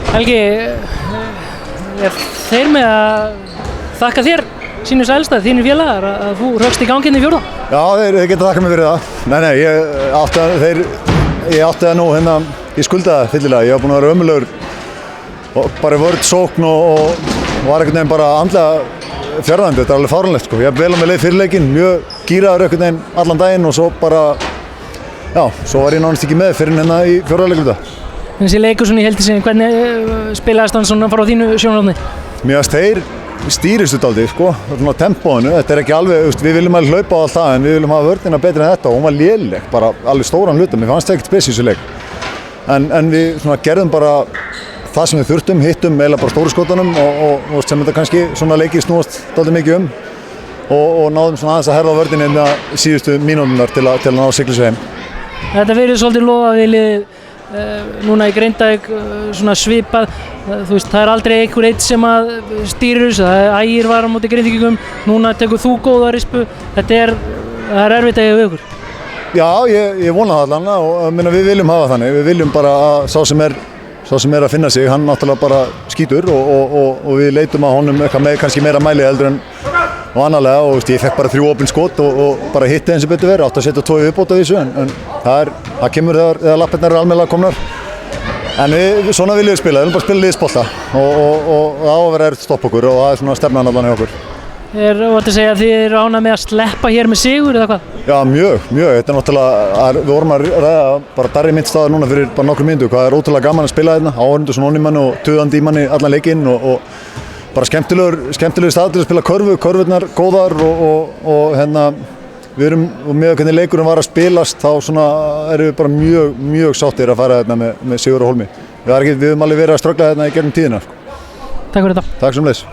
Helgi, þeir með að þakka þér sínu sælsta, þínir félagar, að þú rökst í ganginni í fjórða? Já, þeir geta þakkað mér fyrir það. Nei, ég átti það nú ég skuldaði það fyllilega. Ég var búinn að vera ömurlegur og bara vörð sókn og var einhvern veginn bara andlega fjarðandi. Þetta er alveg fáránlegt sko. Ég hef vel á mig leið fyrir leikinn, mjög gíraður einhvern veginn allan daginn og svo bara, já, svo var ég nánast ekki með fyrir í fjórða leikluta. Þessi leikur svona í heildi sinni, hvernig spilaðist hann svona frá þínu sjónarhorni? Mér finnst þeir stýristu dálítið, sko, svona tempóinu, þetta er ekki alveg, við viljum alveg hlaupa á allt það en við viljum hafa vörnina betri en þetta og hún var léleg, bara alveg stóran hluta, mér fannst það ekkert spes í þessu leik. En við svona gerðum bara það sem við þurftum, hittum eiginlega bara stóru skotunum og sem þetta kannski svona leikið snúast dálítið mikið og náðum svona aðeins að herða á vörninni síðustu mínúturnar til að ná sigla sig heim. Þetta verið svolítið lofa við liðið núna í Grindavík svona svipað, þú veist, það er aldrei einhver eitt sem að stýrir þessu, Ægir var á móti Grindvíkingum, núna tekur þú góða rispu, það er erfitt að eiga við ykkur. Já, ég vona það allan og við viljum hafa þannig, við viljum bara að sá sem er að finna sig, hann náttúrulega bara skýtur og við leitum að honum eitthvað með kannski meira mæli heldur en vanalega og ég fekk bara 3 opin skot og bara hitti eins og betur verið, átti að setja 2 viðbót á þessu en það kemur þegar lappirnar eru almennilega komnar. En svona viljum við spila, við viljum bara spila liðsbolta og það á að vera erfitt að stoppa okkur og það er svona stefnan allan hjá okkur. Þú segja að þið eru ánægð með að sleppa hér með sigur eða hvað? Já, mjög, þetta er náttúrulega, við vorum að ræða bara Darri mitt staðar núna fyrir bara nokkrum mínútum, hvað er ótrúlega gaman að spila hérna, áhorfendur svona onni manni og tuðandi í manni allan leikinn og bara skemmtilegur staður til að spila körfurnar góðar og við erum, og með hvernig leikurinn var að spilast þá svona erum við bara mjög sáttir að fara hérna með sigur á hólmi. Við höfum alveg verið að ströggla hérna í gegnum tíðina. Takk fyrir þetta. Takk sömuleiðis.